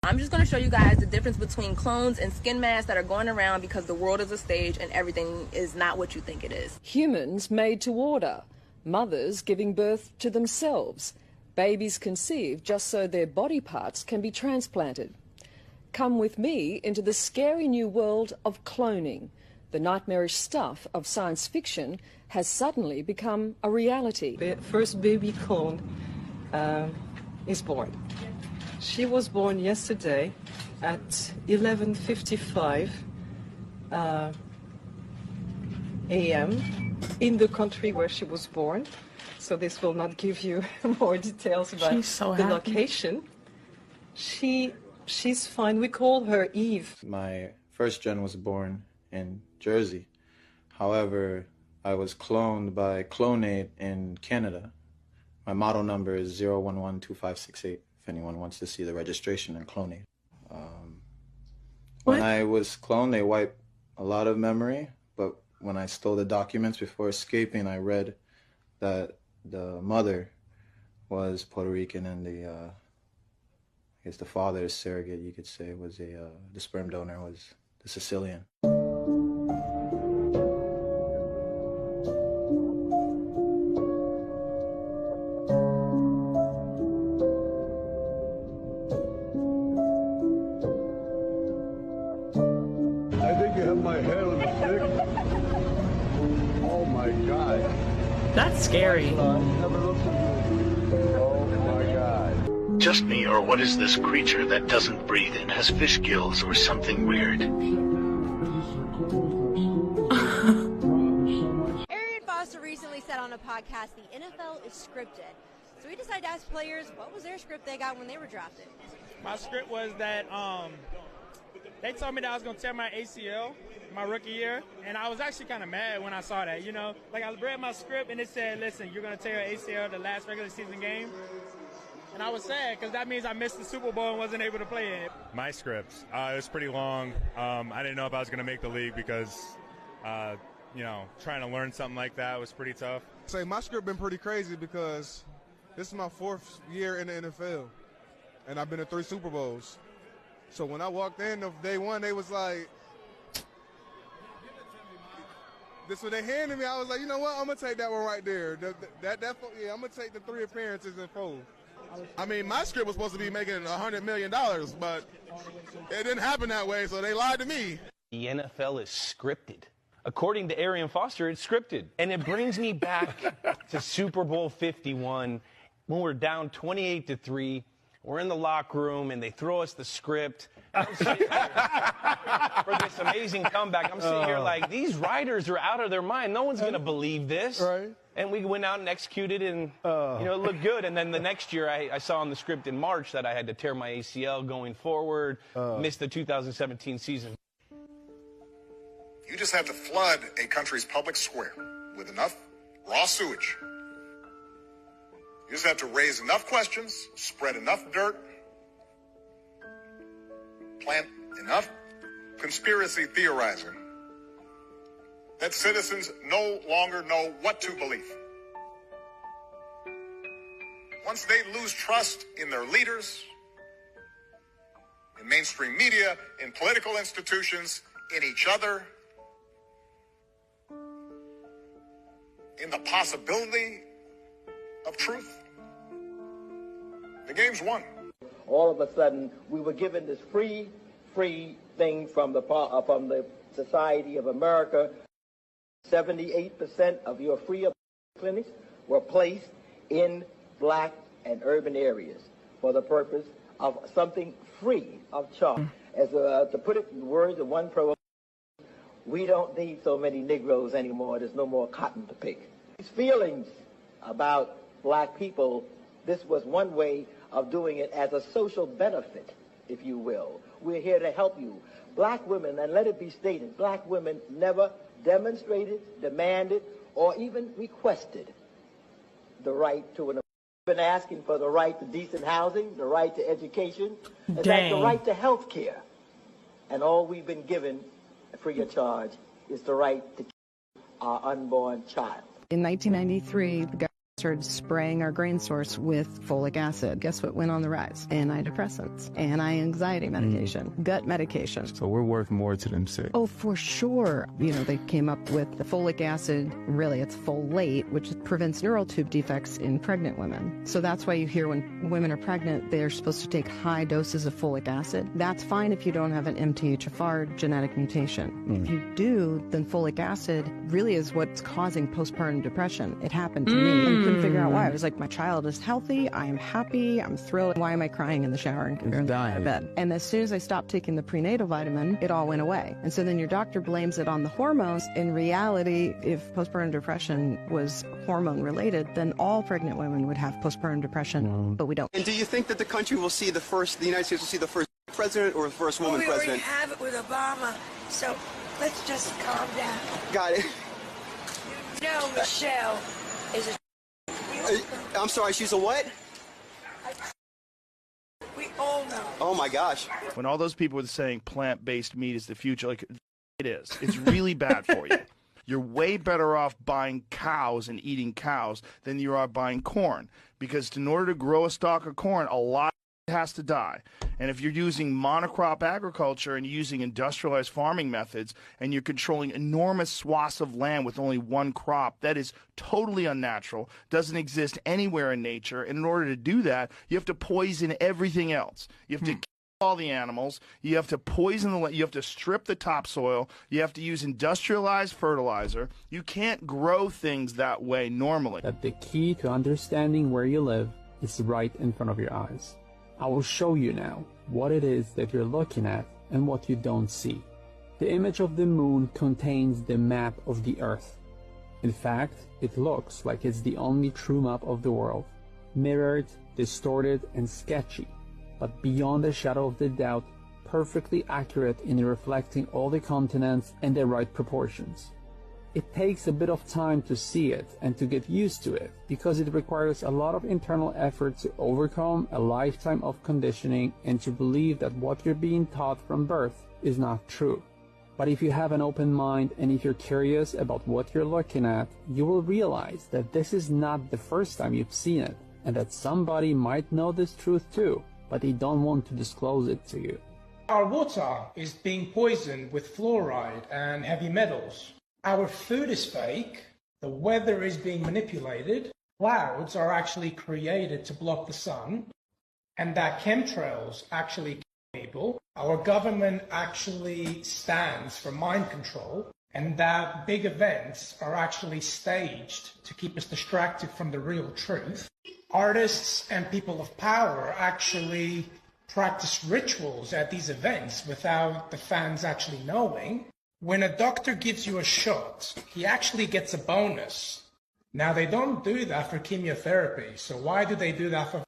I'm just going to show you guys the difference between clones and skin masks that are going around because the world is a stage and everything is not what you think it is. Humans made to order, mothers giving birth to themselves, babies conceived just so their body parts can be transplanted. Come with me into the scary new world of cloning. The nightmarish stuff of science fiction has suddenly become a reality. The first baby clone is born. She was born yesterday at 11:55 a.m. in the country where she was born. So this will not give you more details about the location. She's fine. We call her Eve. My first gen was born in Jersey. However, I was cloned by Clonate in Canada. My model number is 0112568. If anyone wants to see the registration and Clonate. When I was cloned, they wiped a lot of memory, but when I stole the documents before escaping, I read that the mother was Puerto Rican and I guess the father, surrogate, you could say, was the sperm donor was the Sicilian. That's scary. Oh my God. Just me, or what is this creature that doesn't breathe and has fish gills or something weird? Arian Foster recently said on a podcast the NFL is scripted. So we decided to ask players what was their script they got when they were drafted. My script was that they told me that I was going to tear my ACL my rookie year, and I was actually kind of mad when I saw that, you know. Like, I read my script, and it said, listen, you're going to tear your ACL the last regular season game. And I was sad, because that means I missed the Super Bowl and wasn't able to play in it. My script, it was pretty long. I didn't know if I was going to make the league because, you know, trying to learn something like that was pretty tough. Say, my script been pretty crazy because this is my 4th year in the NFL, and I've been to 3 Super Bowls. So when I walked in of day one, they was like, this what they handed me. I was like, you know what? I'm gonna take that one right there. Yeah, I'm gonna take the 3 appearances in 4. I mean, my script was supposed to be making $100 million, but it didn't happen that way, so they lied to me. The NFL is scripted. According to Arian Foster, it's scripted. And it brings me back to Super Bowl 51 when we're down 28-3. We're in the locker room, and they throw us the script for this amazing comeback. I'm sitting here like, these writers are out of their mind. No one's going to believe this. Right. And we went out and executed, and you know, it looked good. And then the next year, I saw on the script in March that I had to tear my ACL going forward, miss the 2017 season. You just have to flood a country's public square with enough raw sewage. You just have to raise enough questions, spread enough dirt, plant enough conspiracy theorizing that citizens no longer know what to believe. Once they lose trust in their leaders, in mainstream media, in political institutions, in each other, in the possibility of truth, the game's won. All of a sudden, we were given this free thing from the Society of America. 78% of your free clinics were placed in black and urban areas for the purpose of something free of charge. As to put it in words of one pro, we don't need so many Negroes anymore. There's no more cotton to pick. These feelings about black people, this was one way of doing it as a social benefit, if you will. We're here to help you. Black women, and let it be stated, black women never demonstrated, demanded, or even requested the right to an been asking for the right to decent housing, the right to education, in fact, the right to health care. And all we've been given free of charge is the right to keep our unborn child. In 1993, the started spraying our grain source with folic acid. Guess what went on the rise? Antidepressants, anti-anxiety medication, gut medication. So we're worth more to them sick. Oh, for sure. You know, they came up with the folic acid, really it's folate, which prevents neural tube defects in pregnant women. So that's why you hear when women are pregnant, they're supposed to take high doses of folic acid. That's fine if you don't have an MTHFR genetic mutation. If you do, then folic acid really is what's causing postpartum depression. It happened to me. And couldn't figure out why. I was like, my child is healthy, I am happy, I'm thrilled. Why am I crying in the shower and comparing to bed? And as soon as I stopped taking the prenatal vitamin, it all went away. And so then your doctor blames it on the hormones. In reality, if postpartum depression was hormone related, then all pregnant women would have postpartum depression, but we don't. And do you think that the country will see the United States will see the first president or the first woman president? We already have it with Obama, so let's just calm down. Got it. You know Michelle is a... I'm sorry, she's a what? We all know. Oh my gosh. When all those people were saying plant-based meat is the future, like, it is. It's really bad for you. You're way better off buying cows and eating cows than you are buying corn. Because in order to grow a stalk of corn, a lot has to die. And if you're using monocrop agriculture and using industrialized farming methods and you're controlling enormous swaths of land with only one crop, that is totally unnatural, doesn't exist anywhere in nature. And in order to do that, you have to poison everything else. You have to kill all the animals, you have to poison the land, you have to strip the topsoil, you have to use industrialized fertilizer. You can't grow things that way normally. That the key to understanding where you live is right in front of your eyes. I will show you now what it is that you're looking at and what you don't see. The image of the moon contains the map of the Earth. In fact, it looks like it's the only true map of the world. Mirrored, distorted, and sketchy, but beyond a shadow of the doubt, perfectly accurate in reflecting all the continents and their right proportions. It takes a bit of time to see it and to get used to it, because it requires a lot of internal effort to overcome a lifetime of conditioning and to believe that what you're being taught from birth is not true. But if you have an open mind and if you're curious about what you're looking at, you will realize that this is not the first time you've seen it, and that somebody might know this truth too, but they don't want to disclose it to you. Our water is being poisoned with fluoride and heavy metals. Our food is fake, the weather is being manipulated, clouds are actually created to block the sun, and that chemtrails actually kill people. Our government actually stands for mind control, and that big events are actually staged to keep us distracted from the real truth. Artists and people of power actually practice rituals at these events without the fans actually knowing. When a doctor gives you a shot, he actually gets a bonus. Now, they don't do that for chemotherapy, so why do they do that for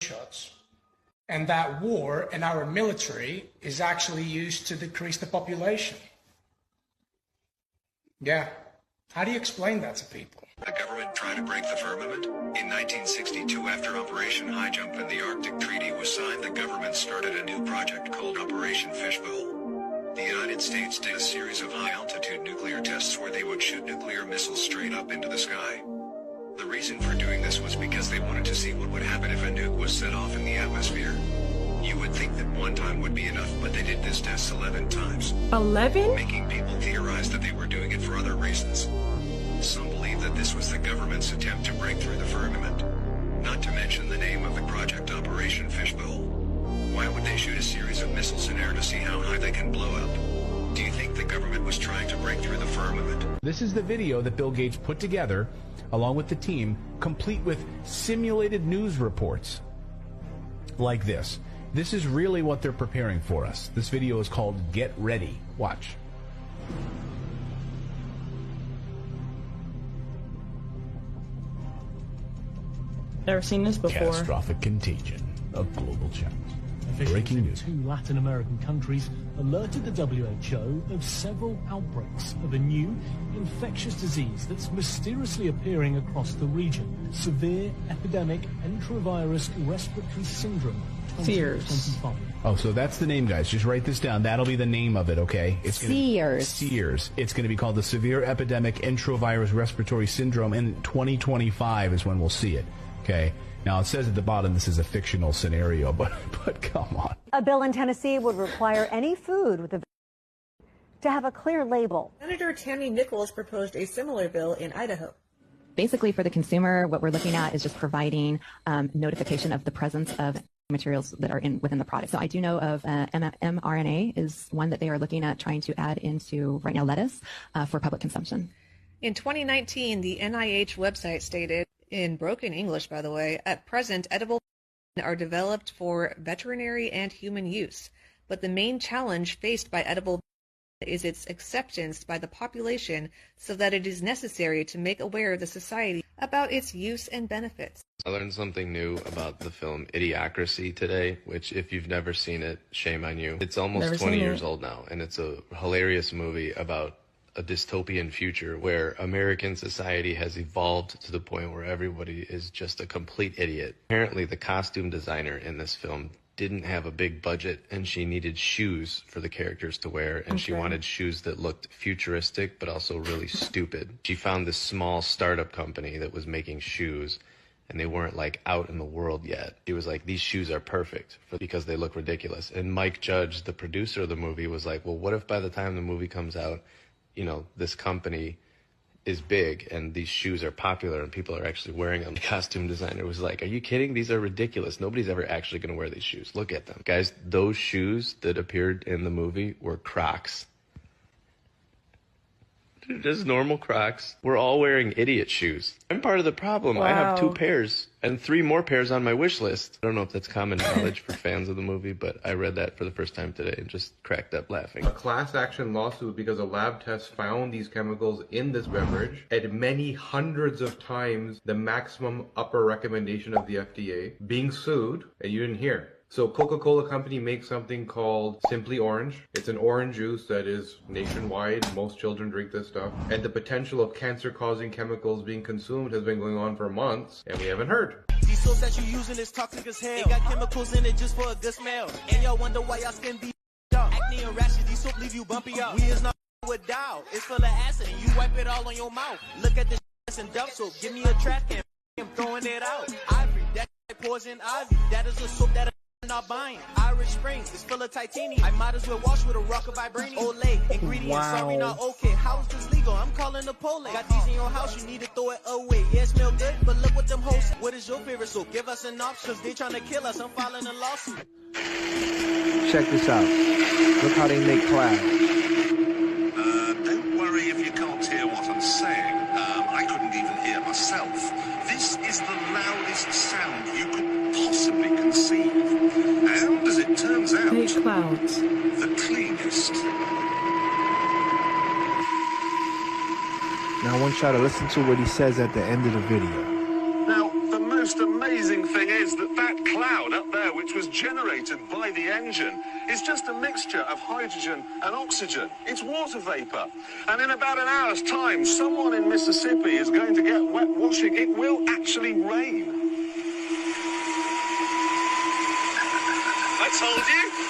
shots? And that war in our military is actually used to decrease the population. Yeah. How do you explain that to people? The government tried to break the firmament. In 1962, after Operation High Jump and the Arctic Treaty was signed, the government started a new project called Operation Fishbowl. The United States did a series of high-altitude nuclear tests where they would shoot nuclear missiles straight up into the sky. The reason for doing this was because they wanted to see what would happen if a nuke was set off in the atmosphere. You would think that one time would be enough, but they did this test 11 times. 11? Making people theorize that they were doing it for other reasons. Some believe that this was the government's attempt to break through the firmament. Not to mention the name of the project, Operation Fishbowl. Why would they shoot a series of missiles in air to see how high they can blow up? Do you think the government was trying to break through the firmament? This is the video that Bill Gates put together, along with the team, complete with simulated news reports like this. This is really what they're preparing for us. This video is called Get Ready. Watch. Never seen this before. Catastrophic contagion of global challenge. Breaking news. Two Latin American countries alerted the WHO of several outbreaks of a new infectious disease that's mysteriously appearing across the region. Severe epidemic enterovirus respiratory syndrome 2025. Oh, so that's the name, guys. Just write this down. That'll be the name of it, okay? It's SCRs. SCRs. It's going to be called the Severe Epidemic Enterovirus Respiratory Syndrome, and 2025 is when we'll see it, okay? Now, it says at the bottom this is a fictional scenario, but come on. A bill in Tennessee would require any food with a to have a clear label. Senator Tammy Nichols proposed a similar bill in Idaho. Basically, for the consumer, what we're looking at is just providing notification of the presence of materials that are within the product. So I do know of mRNA is one that they are looking at trying to add into, right now, lettuce for public consumption. In 2019, the NIH website stated, in broken English, by the way, at present, edible are developed for veterinary and human use, but the main challenge faced by edible is its acceptance by the population so that it is necessary to make aware the society about its use and benefits. I learned something new about the film Idiocracy today, which if you've never seen it, shame on you. It's almost 20 years old now, and it's a hilarious movie about a dystopian future where American society has evolved to the point where everybody is just a complete idiot. Apparently, the costume designer in this film didn't have a big budget, and she needed shoes for the characters to wear, and she wanted shoes that looked futuristic but also really stupid. She found this small startup company that was making shoes, and they weren't like out in the world yet. She was like, these shoes are perfect because they look ridiculous. And Mike Judge, the producer of the movie, was like, well, what if by the time the movie comes out, you know, this company is big and these shoes are popular and people are actually wearing them? The costume designer was like, are you kidding? These are ridiculous. Nobody's ever actually going to wear these shoes. Look at them. Guys, those shoes that appeared in the movie were Crocs. They're just normal Crocs. We're all wearing idiot shoes. I'm part of the problem. Wow. I have 2 pairs and 3 more pairs on my wish list. I don't know if that's common knowledge for fans of the movie, but I read that for the first time today and just cracked up laughing. A class action lawsuit because a lab test found these chemicals in this beverage at many hundreds of times the maximum upper recommendation of the FDA, being sued, and you didn't hear. So Coca-Cola Company makes something called Simply Orange. It's an orange juice that is nationwide. Most children drink this stuff. And the potential of cancer-causing chemicals being consumed has been going on for months, and we haven't heard. These soaps that you using is toxic as hell. They got chemicals in it just for a good smell. And y'all wonder why y'all skin be up. Acne and rashes, these soap leave you bumpy up. We is not with Dow. It's full of acid, and you wipe it all on your mouth. Look at this and Dove soap. Give me a trash can. I'm throwing it out. Ivory, that poison ivy. That is a soap that not buying. Irish Spring is full of titanium. I might as well wash with a rock of vibranium. Olay, ingredients, sorry not okay. How is this legal? I'm calling the police. Got these in your house, you need to throw it away. Yeah, it smell good, but look what them hoes. What is your favorite soap? Give us an option, cause they trying to kill us. I'm filing a lawsuit. Check this out. Look how they make clouds. Don't worry if you can't hear what I'm saying. I couldn't even hear myself. This is the loudest sound you could possibly conceive. And as it turns out, clouds. The cleanest. Now I want y'all to listen to what he says at the end of the video. Now, the most amazing thing is that that cloud up there, which was generated by the engine, is just a mixture of hydrogen and oxygen. It's water vapor. And in about an hour's time, someone in Mississippi is going to get wet washing. It will actually rain. I told you.